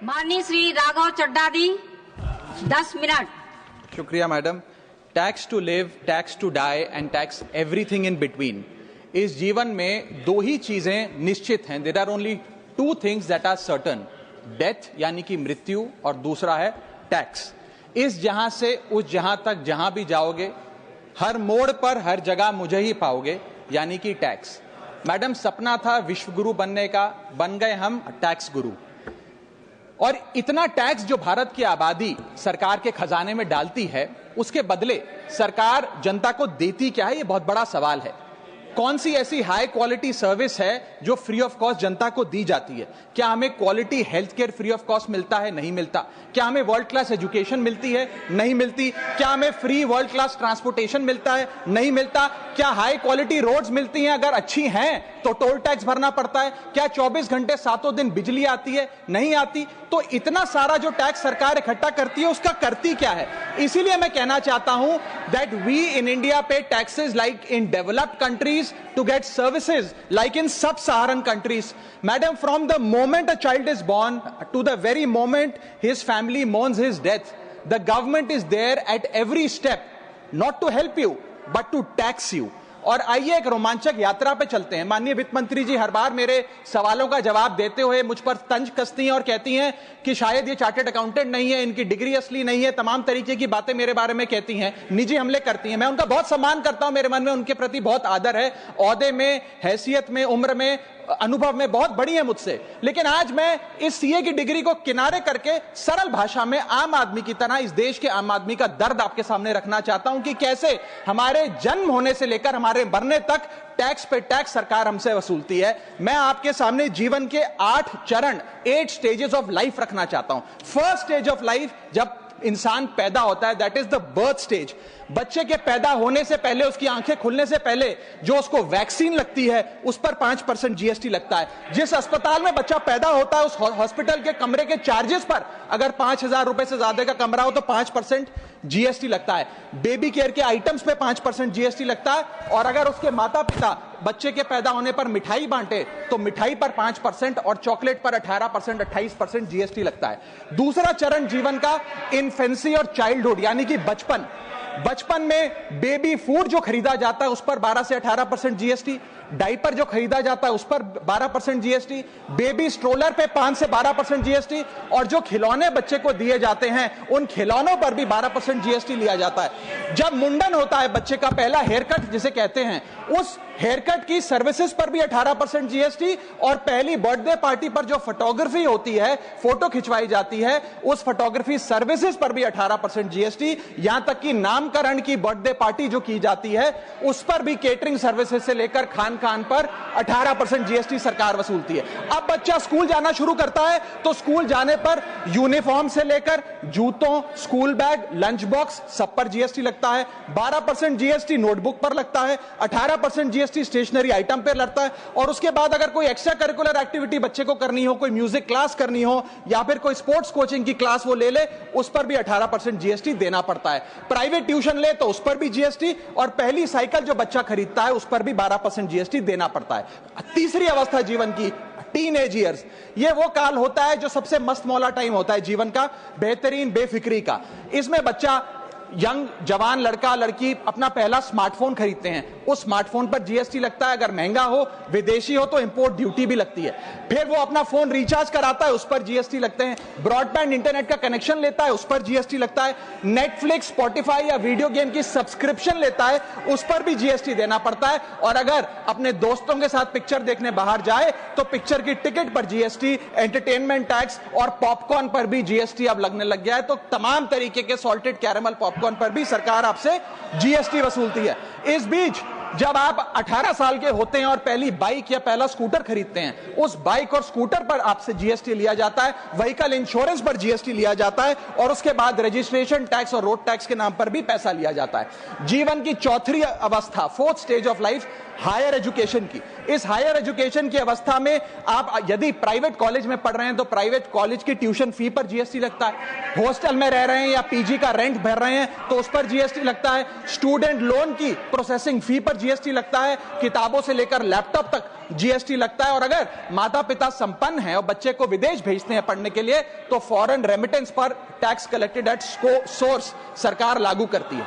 माननीय श्री राघव चड्ढा जी 10 मिनट। शुक्रिया madam. Tax to live, tax to die and tax everything in between. इस जीवन में दो ही चीजें निश्चित हैं। There are only two things that are certain, death यानी कि मृत्यु, और दूसरा है टैक्स। इस जहां से उस जहां तक जहां भी जाओगे, हर मोड़ पर हर जगह मुझे ही पाओगे, यानी कि टैक्स। मैडम, सपना था विश्वगुरु बनने का, बन गए हम टैक्स गुरु। और इतना टैक्स जो भारत की आबादी सरकार के खजाने में डालती है, उसके बदले सरकार जनता को देती क्या है, यह बहुत बड़ा सवाल है। कौन सी ऐसी हाई क्वालिटी सर्विस है जो फ्री ऑफ कॉस्ट जनता को दी जाती है? क्या हमें quality health care free of cost मिलता है? नहीं मिलता। क्या हमें वर्ल्ड क्लास एजुकेशन मिलती है? नहीं मिलती। क्या हमें फ्री वर्ल्ड क्लास ट्रांसपोर्टेशन मिलता है? नहीं मिलता। क्या हाई क्वालिटी रोड्स मिलती हैं? अगर अच्छी हैं तो टोल टैक्स भरना पड़ता है। क्या 24 घंटे सातों दिन बिजली आती है? नहीं आती। तो इतना सारा जो टैक्स सरकार इकट्ठा करती है, उसका करती क्या है? इसीलिए मैं कहना चाहता हूं दैट वी इन इंडिया पे taxes like in developed countries to get services like in sub-Saharan countries. Madam, from the moment a child is born to the very moment his family mourns his death, the government is there at every step, not to help you, but to tax you. और आइए एक रोमांचक यात्रा पे चलते हैं। माननीय वित्त मंत्री जी हर बार मेरे सवालों का जवाब देते हुए मुझ पर तंज कसती हैं और कहती हैं कि शायद ये चार्टर्ड अकाउंटेंट नहीं है, इनकी डिग्री असली नहीं है, तमाम तरीके की बातें मेरे बारे में कहती हैं, निजी हमले करती हैं। मैं उनका बहुत सम्मान करता हूं, मेरे मन में उनके प्रति बहुत आदर है, ओहदे में, हैसियत में, उम्र में, अनुभव में बहुत बड़ी है मुझसे। लेकिन आज मैं इस सीए की डिग्री को किनारे करके सरल भाषा में आम आदमी की तरह, इस देश के आम आदमी का दर्द आपके सामने रखना चाहता हूं कि कैसे हमारे जन्म होने से लेकर हमारे मरने तक टैक्स पे टैक्स सरकार हमसे वसूलती है। मैं आपके सामने जीवन के 8 चरण, 8 स्टेजेस ऑफ लाइफ रखना चाहता हूं। फर्स्ट स्टेज ऑफ लाइफ, जब इंसान पैदा होता है, that is the birth stage. बच्चे के पैदा होने से पहले, उसकी आंखें खुलने से पहले जो उसको वैक्सीन लगती है, उस पर 5% जीएसटी लगता है। जिस अस्पताल में बच्चा पैदा होता है, उस हॉस्पिटल के कमरे के चार्जेस पर अगर 5,000 रुपए से ज्यादा का कमरा हो तो 5% जीएसटी लगता है। बेबी केयर के आइटम्स पे 5% जीएसटी लगता है। और अगर उसके माता पिता बच्चे के पैदा होने पर मिठाई बांटे तो मिठाई पर 5% और चॉकलेट पर 18%, 28% जीएसटी लगता है। दूसरा चरण जीवन का इन्फेंसी और चाइल्डहुड, यानी कि बचपन। बचपन में बेबी फूड जो खरीदा जाता है उस पर 12 से 18% जीएसटी, डाइपर जो खरीदा जाता है उस पर 12% जीएसटी, बेबी स्ट्रोलर पे 5 से 12% जीएसटी, और जो खिलौने बच्चे को दिए जाते हैं उन खिलौनों पर भी 12% जीएसटी लिया जाता है। जब मुंडन होता है बच्चे का, पहला हेयर कट जिसे कहते हैं, उस हेयर कट की सर्विसेज पर भी 18% जीएसटी, और पहली बर्थडे पार्टी पर जो फोटोग्राफी होती है, फोटो खिंचवाई जाती है, उस फोटोग्राफी सर्विसेज पर भी 18% जीएसटी। यहां तक कि नामकरण की बर्थडे पार्टी जो की जाती है उस पर भी केटरिंग सर्विसेज से लेकर खान पर 18% जीएसटी सरकार वसूलती है। अब बच्चा स्कूल जाना शुरू करता है तो स्कूल जाने पर यूनिफॉर्म से लेकर जूतों, स्कूल बैग, लंच बॉक्स, सब पर जीएसटी लगता है। 12% जीएसटी नोटबुक पर लगता है, 18% जीएसटी स्टेशनरी आइटम पर लगता है। और उसके बाद अगर कोई एक्स्ट्रा करिकुलर एक्टिविटी बच्चे को करनी हो, कोई म्यूजिक क्लास करनी हो या फिर कोई स्पोर्ट्स कोचिंग की क्लास वो ले ले, उस पर भी 18% जीएसटी देना पड़ता है। प्राइवेट ट्यूशन ले तो उस पर भी जीएसटी, और पहली साइकिल जो बच्चा खरीदता है उस पर भी 12% जीएसटी देना पड़ता है। तीसरी अवस्था जीवन की, टीनेज ईयर्स, ये वो काल होता है जो सबसे मस्त मौला टाइम होता है जीवन का, बेहतरीन बेफिक्री का। इसमें बच्चा, यंग जवान लड़का लड़की अपना पहला स्मार्टफोन खरीदते हैं, उस स्मार्टफोन पर जीएसटी लगता है। अगर महंगा हो, विदेशी हो तो इंपोर्ट ड्यूटी भी लगती है। फिर वो अपना फोन रिचार्ज कराता है, उस पर जीएसटी लगते हैं। ब्रॉडबैंड इंटरनेट का कनेक्शन लेता है, उस पर जीएसटी लगता है। नेटफ्लिक्स, स्पॉटिफाई या वीडियो गेम की सब्सक्रिप्शन लेता है, उस पर भी जीएसटी देना पड़ता है। और अगर अपने दोस्तों के साथ पिक्चर देखने बाहर जाए तो पिक्चर की टिकट पर जीएसटी, एंटरटेनमेंट टैक्स और पॉपकॉर्न पर भी जीएसटी अब लगने लग गया है। तो तमाम तरीके के सॉल्टेड कैरेमल पॉपकॉर्न पर भी सरकार आपसे जीएसटी वसूलती है। इस बीच जब आप 18 साल के होते हैं और पहली बाइक या पहला स्कूटर खरीदते हैं, उस बाइक और स्कूटर पर आपसे जीएसटी लिया जाता है, व्हीकल इंश्योरेंस पर जीएसटी लिया जाता है, और उसके बाद रजिस्ट्रेशन टैक्स और रोड टैक्स के नाम पर भी पैसा लिया जाता है। जीवन की चौथी अवस्था, fourth stage of life, higher education की। इस हायर एजुकेशन की अवस्था में आप यदि प्राइवेट कॉलेज में पढ़ रहे हैं तो प्राइवेट कॉलेज की ट्यूशन फी पर जीएसटी लगता है। हॉस्टल में रह रहे हैं या पीजी का रेंट भर रहे हैं तो उस पर जीएसटी लगता है। स्टूडेंट लोन की प्रोसेसिंग फी पर जीएसटी लगता है, किताबों से लेकर लैपटॉप तक जीएसटी लगता है। और अगर माता पिता संपन्न हैं और बच्चे को विदेश भेजते हैं पढ़ने के लिए तो फॉरेन रेमिटेंस पर टैक्स कलेक्टेड एट सोर्स सरकार लागू करती है।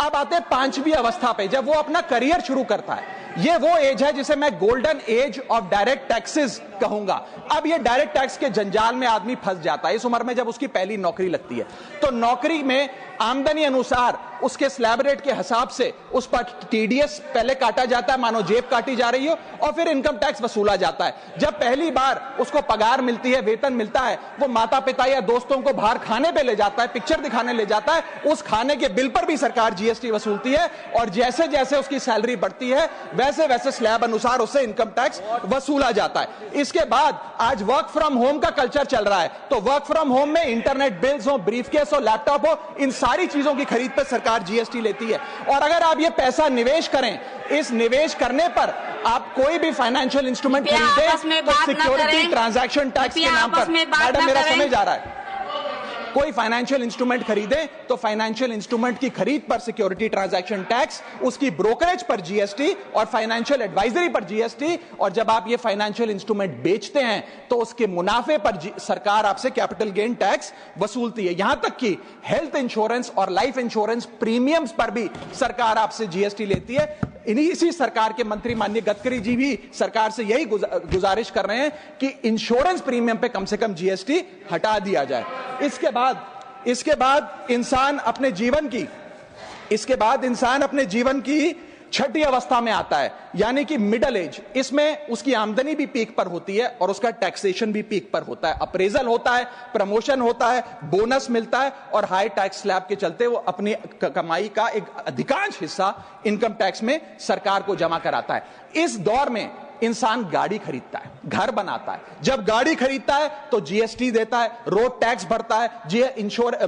अब आते हैं पांचवी अवस्था पे, जब वो अपना करियर शुरू करता है। ये वो एज है जिसे मैं golden age of direct taxes कहूंगा। अब ये डायरेक्ट टैक्स के जंजाल में आदमी फंस जाता है इस उम्र में, जब उसकी पहली नौकरी लगती है। तो नौकरी में आमदनी अनुसार उसके स्लैब रेट के हिसाब से उस पर टीडीएस पहले काटा जाता है, मानो जेब काटी जा रही हो, और फिर इनकम टैक्स वसूला जाता है। जब पहली बार उसको पगार मिलती है, वेतन मिलता है, वो माता पिता या दोस्तों को बाहर खाने पे ले जाता है, पिक्चर दिखाने ले जाता है, उस खाने के बिल पर भी सरकार जीएसटी वसूलती है। और जैसे जैसे उसकी सैलरी बढ़ती है वैसे वैसे स्लैब अनुसार उससे इनकम टैक्स वसूला जाता है। इसके बाद आज वर्क फ्रॉम होम का कल्चर चल रहा है, तो वर्क फ्रॉम होम में इंटरनेट बिल्स हो, ब्रीफकेस हो, लैपटॉप हो, इन सारी चीजों की खरीद पर सरकार जीएसटी लेती है। और अगर आप ये पैसा निवेश करें, इस निवेश करने पर आप कोई भी फाइनेंशियल इंस्ट्रूमेंट खरीदें तो सिक्योरिटी ट्रांजैक्शन टैक्स के नाम पर, मैडम मेरा समय जा रहा है, कोई फाइनेंशियल इंस्ट्रूमेंट खरीदे तो फाइनेंशियल इंस्ट्रूमेंट की खरीद पर सिक्योरिटी ट्रांजैक्शन टैक्स, उसकी ब्रोकरेज पर जीएसटी और फाइनेंशियल एडवाइजरी पर जीएसटी। और जब आप ये फाइनेंशियल इंस्ट्रूमेंट बेचते हैं तो उसके मुनाफे पर सरकार आपसे कैपिटल गेन टैक्स वसूलती है। यहां तक कि हेल्थ इंश्योरेंस और लाइफ इंश्योरेंस प्रीमियम्स पर भी सरकार आपसे जीएसटी लेती है। इसी सरकार के मंत्री माननीय गडकरी जी भी सरकार से यही गुजारिश कर रहे हैं कि इंश्योरेंस प्रीमियम पे कम से कम जीएसटी हटा दिया जाए। इसके बाद इंसान अपने जीवन की छठी अवस्था में आता है, यानी कि मिडिल एज। इसमें उसकी आमदनी भी पीक पर होती है और उसका टैक्सेशन भी पीक पर होता है। अप्रेजल होता है, प्रमोशन होता है, बोनस मिलता है और हाई टैक्स स्लैब के चलते वो अपनी कमाई का एक अधिकांश हिस्सा इनकम टैक्स में सरकार को जमा कराता है। इस दौर में इंसान गाड़ी खरीदता है, घर बनाता है। जब गाड़ी खरीदता है तो जीएसटी देता है, रोड टैक्स भरता है,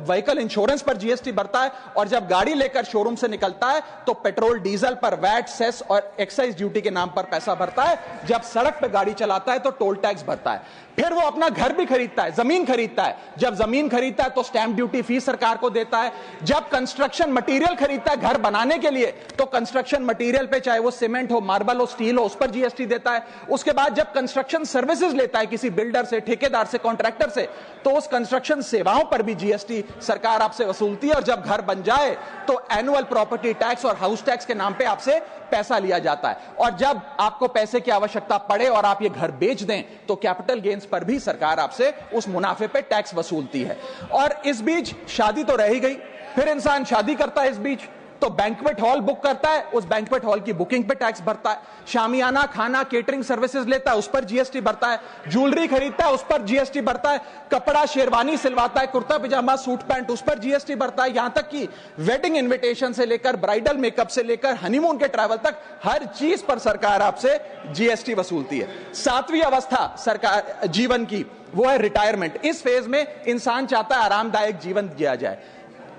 व्हीकल इंश्योरेंस पर जीएसटी भरता है। और जब गाड़ी लेकर शोरूम से निकलता है तो पेट्रोल डीजल पर वैट, सेस और एक्साइज ड्यूटी के नाम पर पैसा भरता है। जब सड़क पर गाड़ी चलाता है तो टोल टैक्स भरता है। फिर वो अपना घर भी खरीदता है, जमीन खरीदता है। जब जमीन खरीदता है तो स्टैंप ड्यूटी फीस सरकार को देता है। जब कंस्ट्रक्शन मटेरियल खरीदता है घर बनाने के लिए तो कंस्ट्रक्शन मटेरियल पे, चाहे वो सीमेंट हो, मार्बल हो, स्टील हो, उस पर जीएसटी देता है। उसके बाद जब कंस्ट्रक्शन सर्विसेज लेता है किसी बिल्डर से, ठेकेदार से, कॉन्ट्रैक्टर से, तो उस कंस्ट्रक्शन सेवाओं पर भी जीएसटी सरकार आपसे वसूलती है। और जब घर बन जाए तो एनुअल प्रॉपर्टी टैक्स और हाउस टैक्स के नाम पे आपसे पैसा लिया जाता है। और जब आपको पैसे की आवश्यकता पड़े और आप ये घर बेच दें तो कैपिटल गेन्स पर भी सरकार आपसे उस मुनाफे पे टैक्स वसूलती है। और इस बीच शादी तो रह ही गई, फिर इंसान शादी करता है, इस बीच तो बैंक्वेट हॉल बुक करता है, उस बैंक्वेट हॉल की बुकिंग पे टैक्स भरता है। शामियाना, खाना, केटरिंग सर्विसेज लेता है, उस पर जीएसटी भरता है। ज्वेलरी खरीदता है, उस पर जीएसटी भरता है। कपड़ा, शेरवानी सिलवाता है, कुर्ता पजामा, सूट पैंट, उस पर जीएसटी भरता है। यहां तक कि वेडिंग इन्विटेशन से लेकर, ब्राइडल मेकअप से लेकर, हनीमून के ट्रैवल तक हर चीज पर सरकार आपसे जीएसटी वसूलती है। सातवीं अवस्था सरकार जीवन की वो है रिटायरमेंट। इस फेज में इंसान चाहता है आरामदायक जीवन जिया जाए,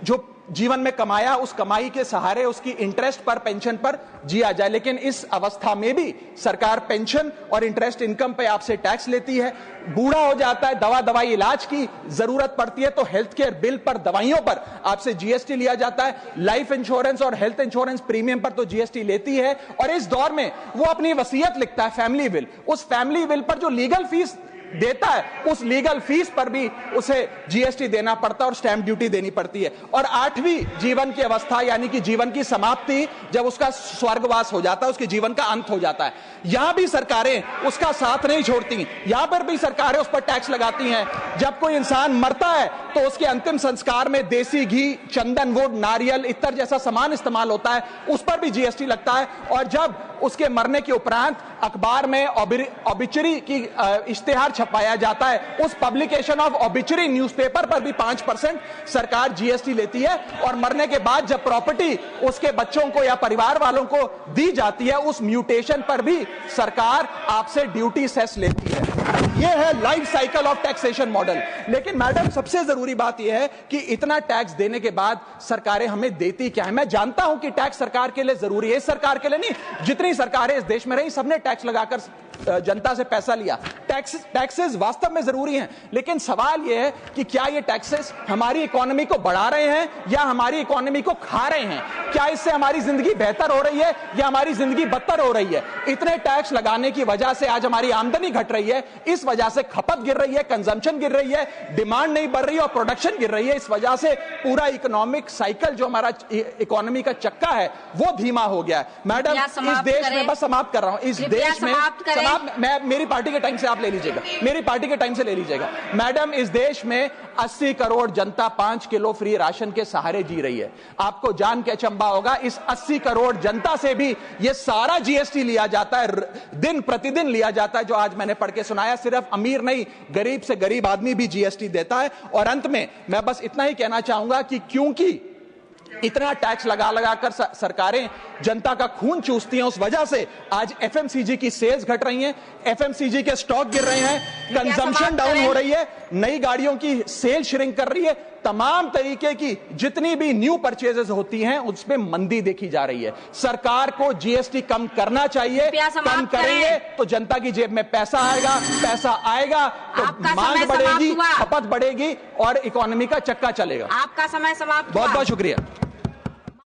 जो जीवन में कमाया उस कमाई के सहारे उसकी इंटरेस्ट पर, पेंशन पर जिया जाए। लेकिन इस अवस्था में भी सरकार पेंशन और इंटरेस्ट इनकम पे आपसे टैक्स लेती है। बूढ़ा हो जाता है, दवाई इलाज की जरूरत पड़ती है तो हेल्थ केयर बिल पर, दवाइयों पर आपसे जीएसटी लिया जाता है। लाइफ इंश्योरेंस और हेल्थ इंश्योरेंस प्रीमियम पर तो जीएसटी लेती है। और इस दौर में वो अपनी वसीयत लिखता है, फैमिली विल। उस फैमिली विल पर जो लीगल फीस देता है, उस लीगल फीस पर भी उसे जीएसटी देना पड़ता है और स्टैंप ड्यूटी देनी पड़ती है। और आठवीं जीवन की अवस्था, यानी कि जीवन की समाप्ति, जब उसका स्वर्गवास हो जाता है, उसके जीवन का अंत हो जाता है, यहां भी सरकारें उसका साथ नहीं छोड़ती। यहां पर भी सरकारें उस पर टैक्स लगाती हैं। जब कोई इंसान मरता है तो उसके अंतिम संस्कार में देसी घी, चंदन वुड, नारियल, इत्तर जैसा सामान इस्तेमाल होता है, उस पर भी जीएसटी लगता है। और जब उसके मरने के उपरांत अखबार में ऑबिचरी की इश्तेहार छपाया जाता है, उस पब्लिकेशन ऑफ ऑबिचरी न्यूज़पेपर पर भी 5% सरकार जीएसटी लेती है। और मरने के बाद जब प्रॉपर्टी उसके बच्चों को या परिवार वालों को दी जाती है, उस म्यूटेशन पर भी सरकार आपसे ड्यूटी सेस लेती है। यह है life cycle of taxation model. लेकिन मैडम, सबसे जरूरी बात यह है कि इतना टैक्स देने के बाद सरकारें हमें देती क्या है। मैं जानता हूं कि टैक्स सरकार के लिए जरूरी है, इस सरकार के लिए नहीं, जितनी सरकारें इस देश में रही सबने टैक्स लगाकर जनता से पैसा लिया। टैक्सेस वास्तव में जरूरी हैं, लेकिन सवाल यह है कि क्या ये टैक्सेस हमारी इकोनॉमी को बढ़ा रहे हैं या हमारी इकोनॉमी को खा रहे हैं? क्या इससे हमारी जिंदगी बेहतर हो रही है या हमारी जिंदगी बदतर हो रही है? इतने टैक्स लगाने की वजह से आज हमारी आमदनी घट रही है, इस वजह से खपत गिर रही है, कंजम्पशन गिर रही है, डिमांड नहीं बढ़ रही है और प्रोडक्शन गिर रही है। इस वजह से पूरा इकोनॉमिक साइकिल, जो हमारा इकोनॉमी का चक्का है, वो धीमा हो गया है। मैडम, इस देश में, बस समाप्त कर रहा हूं, इस देश में मैं मेरी पार्टी के टाइम से आप ले लीजिएगा, मेरी पार्टी के टाइम से ले लीजिएगा। मैडम, इस देश में 80 करोड़ जनता 5 किलो फ्री राशन के सहारे जी रही है। आपको जान के अचंभा होगा, इस 80 करोड़ जनता से भी ये सारा जीएसटी लिया जाता है, दिन प्रतिदिन लिया जाता है, जो आज मैंने पढ़ के सुनाया। सिर्फ अमीर नहीं, गरीब से गरीब आदमी भी जीएसटी देता है। और अंत में मैं बस इतना ही कहना चाहूंगा कि क्योंकि इतना टैक्स लगा लगाकर सरकारें जनता का खून चूसती हैं, उस वजह से आज एफएमसीजी की सेल्स घट रही हैं, एफएमसीजी के स्टॉक गिर रहे हैं, कंजम्पशन डाउन हो रही है, नई गाड़ियों की सेल श्रिंक कर रही है, तमाम तरीके की जितनी भी न्यू परचेजेस होती हैं उस पे मंदी देखी जा रही है। सरकार को जीएसटी कम करना चाहिए, कम करेंगे तो जनता की जेब में पैसा आएगा तो मांग बढ़ेगी, खपत बढ़ेगी और इकोनॉमी का चक्का चलेगा। आपका समय समाप्त। बहुत बहुत शुक्रिया।